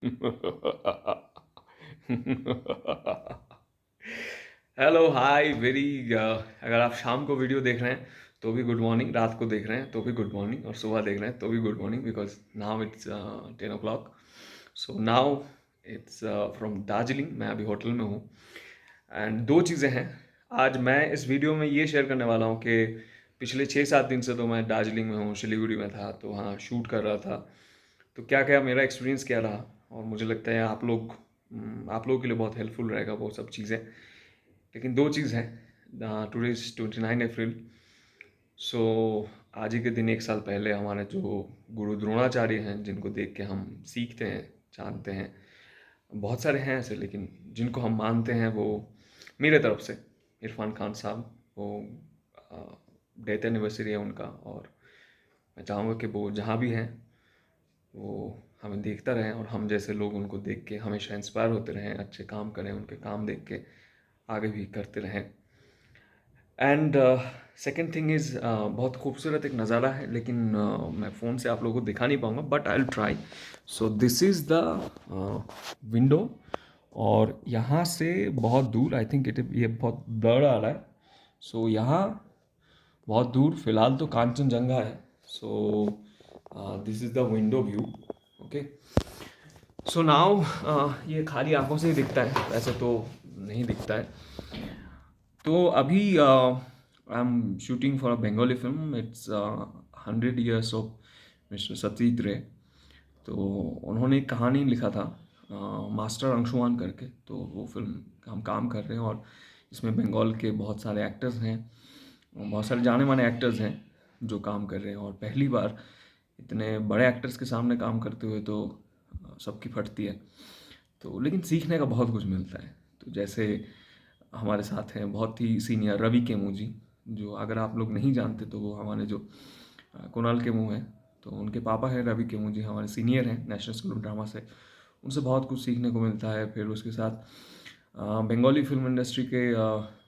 Hello hi very. अगर आप शाम को वीडियो देख रहे हैं तो भी गुड मॉर्निंग, रात को देख रहे हैं तो भी गुड मॉर्निंग, और सुबह देख रहे हैं तो भी good morning, because now it's 10 o'clock। So now it's from Darjeeling. मैं अभी होटल में हूँ। एंड दो चीज़ें हैं आज मैं इस वीडियो में ये शेयर करने वाला हूँ कि पिछले 6-7 दिन से तो मैं दार्जिलिंग में हूँ, सिलीगुड़ी में था, तो वहाँ शूट कर रहा था। तो क्या क्या मेरा एक्सपीरियंस क्या रहा, और मुझे लगता है आप लोगों के लिए बहुत हेल्पफुल रहेगा वो सब चीज़ें। लेकिन दो चीज़ है। टुडे इज 29 अप्रैल। सो आज ही के दिन 1 साल पहले हमारे जो गुरु द्रोणाचार्य हैं, जिनको देख के हम सीखते हैं, जानते हैं, बहुत सारे हैं ऐसे, लेकिन जिनको हम मानते हैं वो मेरे तरफ से इरफान खान साहब, वो डेथ एनिवर्सरी है उनका, और मैं चाहूँगा कि वो जहाँ भी हैं वो हमें देखता रहें, और हम जैसे लोग उनको देख के हमेशा इंस्पायर होते रहें, अच्छे काम करें, उनके काम देख के आगे भी करते रहें। एंड सेकेंड थिंग इज़, बहुत खूबसूरत एक नज़ारा है, लेकिन मैं फ़ोन से आप लोगों को दिखा नहीं पाऊँगा, but I will try. So this is the window, और यहाँ से बहुत दूर, आई थिंक इट ये बहुत ब्लर आ रहा है। सो यहाँ बहुत दूर फिलहाल तो कांचनजंगा है। So this is the window view. Okay. So now ये खाली आंखों से ही दिखता है, वैसे तो नहीं दिखता है। तो अभी I am shooting for a Bengali film. It's 100 years of mister Satyajit रे। तो उन्होंने एक कहानी लिखा था, मास्टर अंशुमान करके। तो वो फिल्म हम काम कर रहे हैं, और इसमें बंगाल के बहुत सारे एक्टर्स हैं, बहुत सारे जाने माने एक्टर्स हैं जो काम कर रहे हैं। और पहली बार इतने बड़े एक्टर्स के सामने काम करते हुए तो सबकी फटती है। तो लेकिन सीखने का बहुत कुछ मिलता है। तो जैसे हमारे साथ हैं बहुत ही सीनियर रवि केमू जी, जो अगर आप लोग नहीं जानते तो वो हमारे जो कुणाल केमू हैं, तो उनके पापा हैं रवि केमू जी, हमारे सीनियर हैं नेशनल स्कूल ऑफ ड्रामा से। उनसे बहुत कुछ सीखने को मिलता है। फिर उसके साथ बंगाली फिल्म इंडस्ट्री के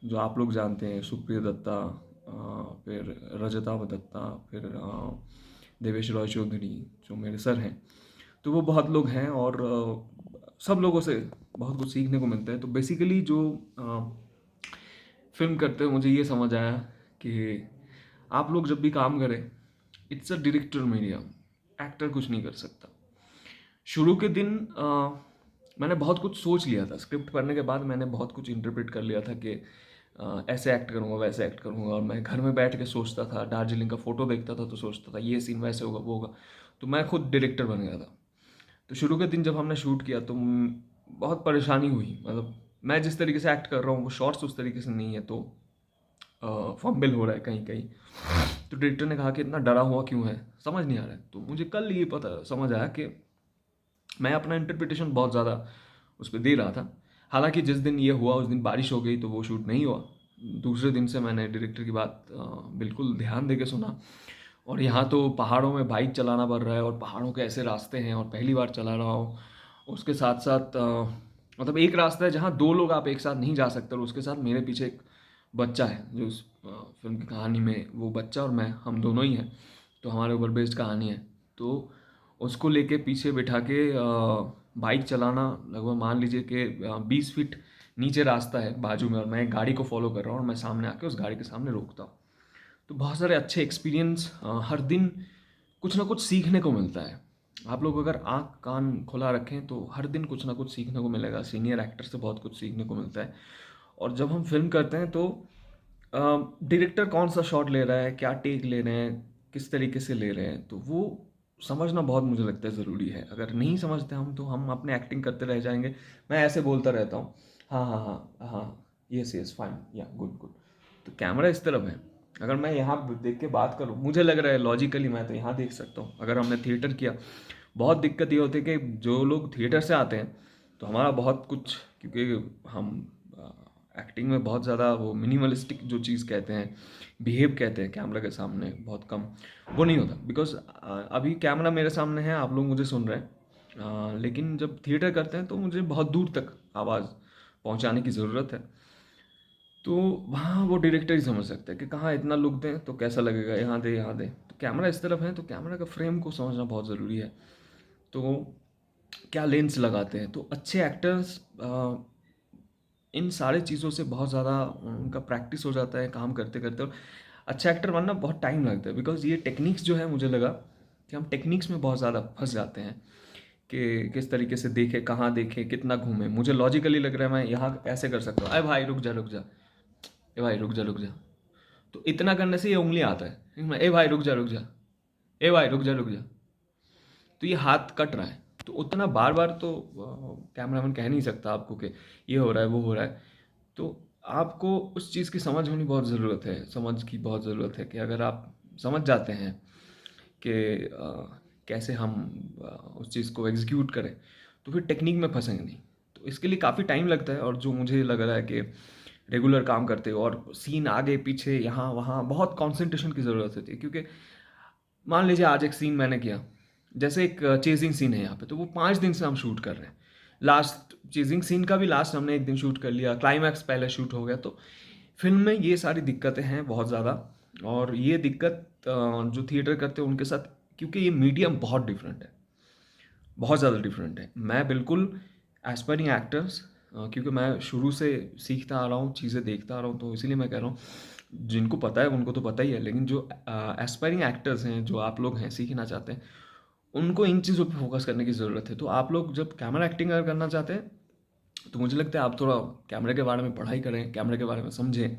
जो आप लोग जानते हैं, सुप्रिया दत्ता, फिर रजताभ दत्ता, फिर देवेश रॉय चौधरी, जो मेरे सर हैं। तो वो बहुत लोग हैं, और सब लोगों से बहुत कुछ सीखने को मिलता है। तो बेसिकली जो फिल्म करते हुए मुझे ये समझ आया कि आप लोग जब भी काम करें, it's a director medium. Actor कुछ नहीं कर सकता। शुरू के दिन मैंने बहुत कुछ सोच लिया था। स्क्रिप्ट पढ़ने के बाद मैंने बहुत कुछ इंटरप्रेट कर लिया था कि ऐसे एक्ट करूँगा, वैसे एक्ट करूँगा। और मैं घर में बैठ के सोचता था, दार्जिलिंग का फ़ोटो देखता था तो सोचता था ये सीन वैसे होगा, वो होगा। तो मैं खुद डायरेक्टर बन गया था। तो शुरू के दिन जब हमने शूट किया तो बहुत परेशानी हुई। मतलब मैं जिस तरीके से एक्ट कर रहा हूँ वो शॉर्ट्स उस तरीके से नहीं है, तो फंबल हो रहा है कहीं कहीं। तो डायरेक्टर ने कहा कि इतना डरा हुआ क्यों है, समझ नहीं आ रहा है। तो मुझे कल ये पता समझ आया कि मैं अपना इंटरप्रिटेशन बहुत ज़्यादा उस पर दे रहा था। हालांकि जिस दिन ये हुआ उस दिन बारिश हो गई तो वो शूट नहीं हुआ। दूसरे दिन से मैंने डायरेक्टर की बात बिल्कुल ध्यान दे के सुना। और यहाँ तो पहाड़ों में बाइक चलाना पड़ रहा है, और पहाड़ों के ऐसे रास्ते हैं, और पहली बार चला रहा हूँ। उसके साथ साथ मतलब एक रास्ता है जहाँ दो लोग आप एक साथ नहीं जा सकते, और उसके साथ मेरे पीछे एक बच्चा है, जो उस फिल्म की कहानी में वो बच्चा और मैं, हम दोनों ही हैं। तो हमारे ऊपर बेस्ड कहानी है। तो उसको लेके पीछे बिठा के बाइक चलाना, लगभग मान लीजिए कि 20 फीट नीचे रास्ता है बाजू में, और मैं एक गाड़ी को फॉलो कर रहा हूँ, और मैं सामने आके उस गाड़ी के सामने रोकता हूँ। तो बहुत सारे अच्छे एक्सपीरियंस, हर दिन कुछ ना कुछ सीखने को मिलता है। आप लोग अगर आँख कान खुला रखें तो हर दिन कुछ ना कुछ सीखने को मिलेगा। सीनियर एक्टर से बहुत कुछ सीखने को मिलता है। और जब हम फिल्म करते हैं तो डायरेक्टर कौन सा शॉट ले रहा है, क्या टेक ले रहे हैं, किस तरीके से ले रहे हैं, तो वो समझना बहुत मुझे लगता है ज़रूरी है। अगर नहीं समझते हम तो हम अपने एक्टिंग करते रह जाएंगे। मैं ऐसे बोलता रहता हूँ, हाँ हाँ हाँ हाँ, यस यस फाइन, या गुड गुड। तो कैमरा इस तरफ है। अगर मैं यहाँ देख के बात करूँ, मुझे लग रहा है लॉजिकली मैं तो यहाँ देख सकता हूँ। अगर हमने थिएटर किया, बहुत दिक्कत ये होती है कि जो लोग थिएटर से आते हैं तो हमारा बहुत कुछ, क्योंकि हम एक्टिंग में बहुत ज़्यादा वो मिनिमलिस्टिक जो चीज़ कहते हैं, बिहेव कहते हैं कैमरा के सामने बहुत कम, वो नहीं होता। बिकॉज अभी कैमरा मेरे सामने है, आप लोग मुझे सुन रहे हैं, लेकिन जब थिएटर करते हैं तो मुझे बहुत दूर तक आवाज़ पहुंचाने की ज़रूरत है। तो वहाँ वो डायरेक्टर ही समझ सकता है कि कहाँ इतना लुक दें तो कैसा लगेगा, यहाँ दे यहाँ दे। तो कैमरा इस तरफ है तो कैमरा का फ्रेम को समझना बहुत ज़रूरी है। तो क्या लेंस लगाते हैं। तो अच्छे एक्टर्स इन सारे चीज़ों से बहुत ज़्यादा उनका प्रैक्टिस हो जाता है काम करते करते। और अच्छा एक्टर बनना बहुत टाइम लगता है, बिकॉज ये टेक्निक्स जो है, मुझे लगा कि हम टेक्निक्स में बहुत ज़्यादा फंस जाते हैं कि किस तरीके से देखे, कहाँ देखे, कितना घूमे। मुझे लॉजिकली लग रहा है मैं यहाँ ऐसे कर सकता हूँ, अरे भाई रुक जा रुक जा, ए भाई रुक जा रुक जा, तो इतना करने से ये उंगली आता है, ए भाई रुक जा रुक जा, ए भाई रुक जा रुक जा, तो ये हाथ कट रहा है। तो उतना बार बार तो कैमरामैन कह नहीं सकता आपको कि ये हो रहा है वो हो रहा है। तो आपको उस चीज़ की समझ होनी बहुत ज़रूरत है, समझ की बहुत ज़रूरत है कि अगर आप समझ जाते हैं कि कैसे हम उस चीज़ को एग्जीक्यूट करें, तो फिर टेक्निक में फंसेंगे नहीं। तो इसके लिए काफ़ी टाइम लगता है, और जो मुझे लग रहा है कि रेगुलर काम करते हो और सीन आगे पीछे यहाँ वहाँ बहुत कंसंट्रेशन की ज़रूरत होती है। क्योंकि मान लीजिए आज एक सीन मैंने किया, जैसे एक चेजिंग सीन है यहाँ पे, तो वो 5 दिन से हम शूट कर रहे हैं। लास्ट चेजिंग सीन का भी लास्ट हमने एक दिन शूट कर लिया, क्लाइमैक्स पहले शूट हो गया। तो फिल्म में ये सारी दिक्कतें हैं बहुत ज़्यादा। और ये दिक्कत जो थिएटर करते हैं उनके साथ, क्योंकि ये मीडियम बहुत डिफरेंट है, बहुत ज़्यादा डिफरेंट है। मैं बिल्कुल एस्पायरिंग एक्टर्स, क्योंकि मैं शुरू से सीखता आ रहा हूँ, चीज़ें देखता आ रहा हूँ, तो इसीलिए मैं कह रहा हूँ जिनको पता है उनको तो पता ही है। लेकिन जो एस्पायरिंग एक्टर्स हैं, जो आप लोग हैं सीखना चाहते हैं, उनको इन चीज़ों पे फोकस करने की ज़रूरत है। तो आप लोग जब कैमरा एक्टिंग अगर करना चाहते हैं, तो मुझे लगता है आप थोड़ा कैमरे के बारे में पढ़ाई करें, कैमरे के बारे में समझें।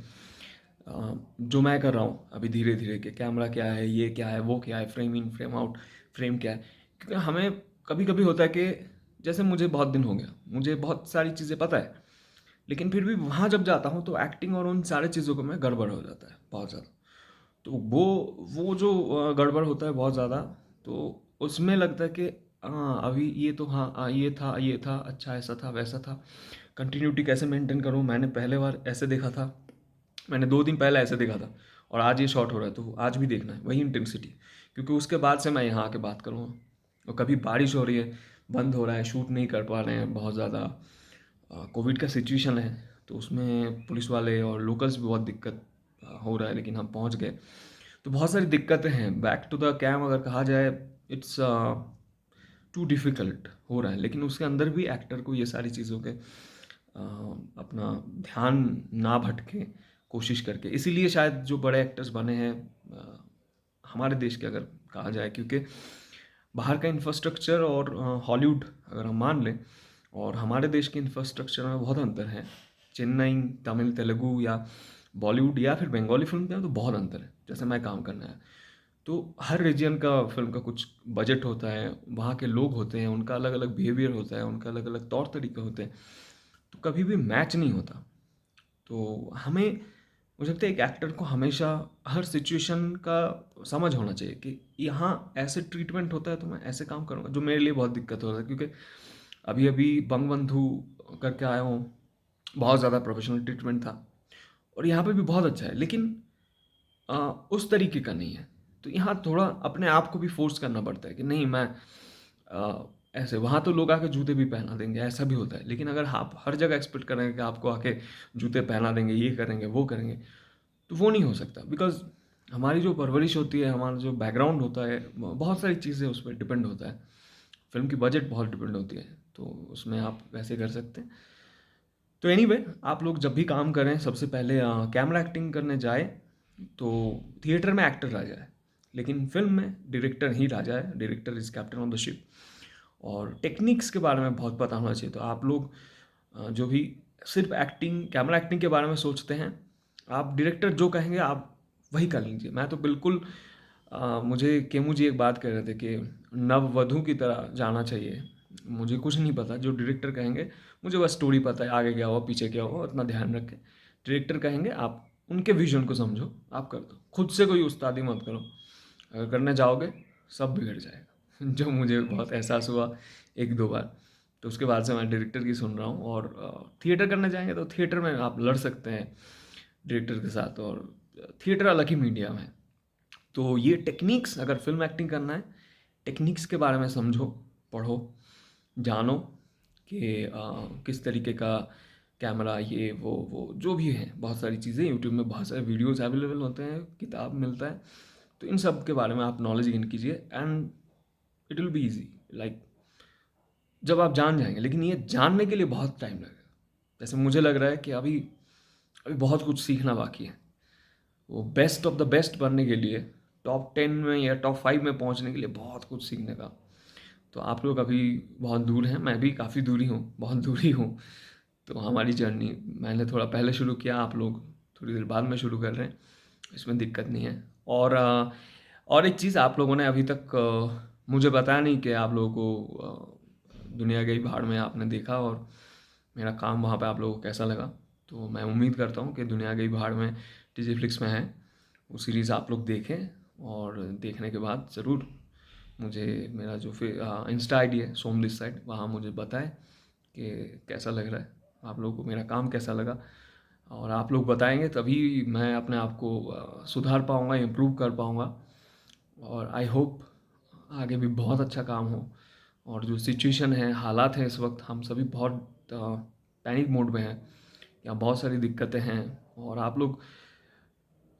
जो मैं कर रहा हूँ अभी धीरे धीरे, कि कैमरा क्या है, ये क्या है, वो क्या है, frame in frame out, frame क्या है। क्योंकि हमें कभी कभी होता है कि जैसे मुझे बहुत दिन हो गया, मुझे बहुत सारी चीज़ें पता है, लेकिन फिर भी वहाँ जब जाता हूँ तो एक्टिंग और उन सारी चीज़ों को मैं गड़बड़ हो जाता है बहुत ज़्यादा। तो वो जो गड़बड़ होता है बहुत ज़्यादा, तो उसमें लगता है कि हाँ अभी ये तो, हाँ ये था, अच्छा ऐसा था वैसा था, कंटिन्यूटी कैसे मेंटेन करूँ, मैंने पहले बार ऐसे देखा था, मैंने 2 दिन पहले ऐसे देखा था, और आज ये शॉट हो रहा है, तो आज भी देखना है वही इंटेंसिटी। क्योंकि उसके बाद से मैं यहाँ आके बात करूँगा, और कभी बारिश हो रही है, बंद हो रहा है, शूट नहीं कर पा रहे हैं, बहुत ज़्यादा कोविड का सिचुएशन है, तो उसमें पुलिस वाले और लोकल्स भी बहुत दिक्कत हो रहा है, लेकिन हम पहुँच गए। तो बहुत सारी दिक्कतें हैं। बैक टू द कैम अगर कहा जाए, इट्स टू डिफ़िकल्ट हो रहा है, लेकिन उसके अंदर भी एक्टर को ये सारी चीज़ों के अपना ध्यान ना भटके, कोशिश करके, इसीलिए शायद जो बड़े एक्टर्स बने हैं हमारे देश के, अगर कहा जाए, क्योंकि बाहर का इंफ्रास्ट्रक्चर और हॉलीवुड अगर हम मान लें, और हमारे देश के इंफ्रास्ट्रक्चर में बहुत अंतर है। चेन्नई, तमिल, तेलुगु या बॉलीवुड या फिर बंगाली फिल्म में तो बहुत अंतर है। जैसे मैं काम करना है, तो हर रीजन का फिल्म का कुछ बजट होता है, वहाँ के लोग होते हैं, उनका अलग अलग बिहेवियर होता है, उनका अलग अलग तौर तरीके होते हैं, तो कभी भी मैच नहीं होता। तो हमें, मुझे लगता है एक एक्टर को हमेशा हर सिचुएशन का समझ होना चाहिए कि यहाँ ऐसे ट्रीटमेंट होता है तो मैं ऐसे काम करूँगा, जो मेरे लिए बहुत दिक्कत हो रहा है। क्योंकि अभी अभी बंगबंधु करके आया हूँ, बहुत ज़्यादा प्रोफेशनल ट्रीटमेंट था, और यहाँ पे भी बहुत अच्छा है, लेकिन उस तरीके का नहीं है। तो यहाँ थोड़ा अपने आप को भी फोर्स करना पड़ता है कि नहीं मैं ऐसे, वहाँ तो लोग आके जूते भी पहना देंगे, ऐसा भी होता है। लेकिन अगर आप हर जगह एक्सपेक्ट करेंगे कि आपको आके जूते पहना देंगे, ये करेंगे वो करेंगे, तो वो नहीं हो सकता। बिकॉज हमारी जो परवरिश होती है, हमारा जो बैकग्राउंड होता है, बहुत सारी चीज़ें उस पर डिपेंड होता है। फिल्म की बजट बहुत डिपेंड होती है, तो उसमें आप वैसे कर सकते हैं। तो एनीवे, आप लोग जब भी काम करें, सबसे पहले कैमरा एक्टिंग करने जाए तो थिएटर में एक्टर राजा है, लेकिन फिल्म में डायरेक्टर ही राजा है। Director is captain of the ship. और टेक्निक्स के बारे में बहुत पता होना चाहिए। तो आप लोग जो भी सिर्फ एक्टिंग, कैमरा एक्टिंग के बारे में सोचते हैं, आप डायरेक्टर जो कहेंगे आप वही कर लीजिए। मैं तो बिल्कुल मुझे केमू जी एक बात कह रहे थे कि नववधु की तरह जाना चाहिए। मुझे कुछ नहीं पता, जो डायरेक्टर कहेंगे, मुझे बस स्टोरी पता है, आगे क्या हुआ पीछे क्या हुआ उतना ध्यान रखें। डायरेक्टर कहेंगे आप उनके विजन को समझो, आप कर दो, खुद से कोई उस्तादी मत करो। अगर करने जाओगे सब बिगड़ जाएगा। जो मुझे बहुत एहसास हुआ 1-2 बार, तो उसके बाद से मैं डायरेक्टर की सुन रहा हूँ। और थिएटर करने जाएंगे तो थिएटर में आप लड़ सकते हैं डायरेक्टर के साथ, और थिएटर अलग ही मीडियम है। तो ये टेक्निक्स, अगर फिल्म एक्टिंग करना है, टेक्निक्स के बारे में समझो, पढ़ो, जानो कि किस तरीके का कैमरा, ये वो जो भी है, बहुत सारी चीज़ें यूट्यूब में, बहुत सारे वीडियोस अवेलेबल होते हैं, किताब मिलता है। तो इन सब के बारे में आप नॉलेज गेन कीजिए, and it will be easy. Like जब आप जान जाएंगे, लेकिन ये जानने के लिए बहुत टाइम लगेगा। जैसे मुझे लग रहा है कि अभी अभी बहुत कुछ सीखना बाकी है। वो बेस्ट ऑफ द बेस्ट बनने के लिए, टॉप 10 में या टॉप 5 में पहुंचने के लिए बहुत कुछ सीखने का। तो आप लोग अभी बहुत दूर हैं, मैं भी काफ़ी दूरी हूँ, बहुत दूरी हूँ। तो हमारी जर्नी मैंने थोड़ा पहले शुरू किया, आप लोग थोड़ी देर बाद में शुरू कर रहे हैं, इसमें दिक्कत नहीं है। और एक चीज़, आप लोगों ने अभी तक मुझे बताया नहीं कि आप लोगों को दुनिया गई भाड़ में आपने देखा और मेरा काम वहाँ पे आप लोगों को कैसा लगा। तो मैं उम्मीद करता हूँ कि दुनिया गई भाड़ में टीजी फ्लिक्स में है, वो सीरीज़ आप लोग देखें, और देखने के बाद ज़रूर मुझे मेरा जो फिर इंस्टा आईडी है सोम दिस साइड, वहाँ मुझे बताएं कि कैसा लग रहा है, आप लोगों को मेरा काम कैसा लगा। और आप लोग बताएंगे तभी मैं अपने आप को सुधार पाऊँगा, इम्प्रूव कर पाऊँगा। और आई होप आगे भी बहुत अच्छा काम हो। और जो सिचुएशन है, हालात हैं, इस वक्त हम सभी बहुत पैनिक मोड में हैं, यहाँ बहुत सारी दिक्कतें हैं। और आप लोग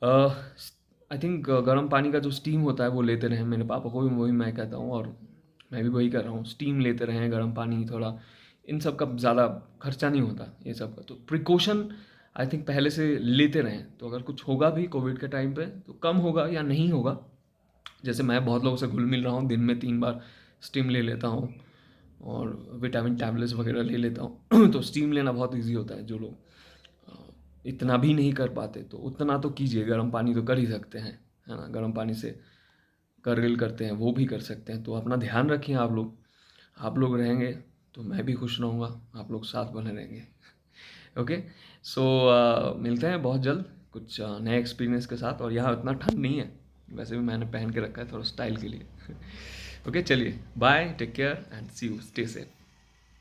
आई थिंक गर्म पानी का जो स्टीम होता है वो लेते रहें। मेरे पापा को भी वही मैं कहता हूँ, और मैं भी वही कर रहा हूँ, स्टीम लेते रहें, गर्म पानी थोड़ा। इन सब का ज़्यादा खर्चा नहीं होता ये सब का, तो प्रिकॉशन आई थिंक पहले से लेते रहें। तो अगर कुछ होगा भी कोविड के टाइम पे तो कम होगा या नहीं होगा। जैसे मैं बहुत लोगों से घुल मिल रहा हूँ, दिन में 3 बार स्टीम ले लेता हूँ और विटामिन टैबलेट्स वगैरह ले लेता हूँ तो स्टीम लेना बहुत ईजी होता है। जो लोग इतना भी नहीं कर पाते तो उतना तो कीजिए, गर्म पानी तो कर ही सकते हैं, है ना। गर्म पानी से gargle करते हैं, वो भी कर सकते हैं। तो अपना ध्यान रखिए आप लोग रहेंगे तो मैं भी खुश रहूँगा, आप लोग साथ बने रहेंगे। ओके, सो मिलते हैं बहुत जल्द कुछ नए एक्सपीरियंस के साथ। और यहाँ इतना ठंड नहीं है, वैसे भी मैंने पहन के रखा है थोड़ा स्टाइल के लिए। ओके, चलिए bye, take care and see you, stay safe.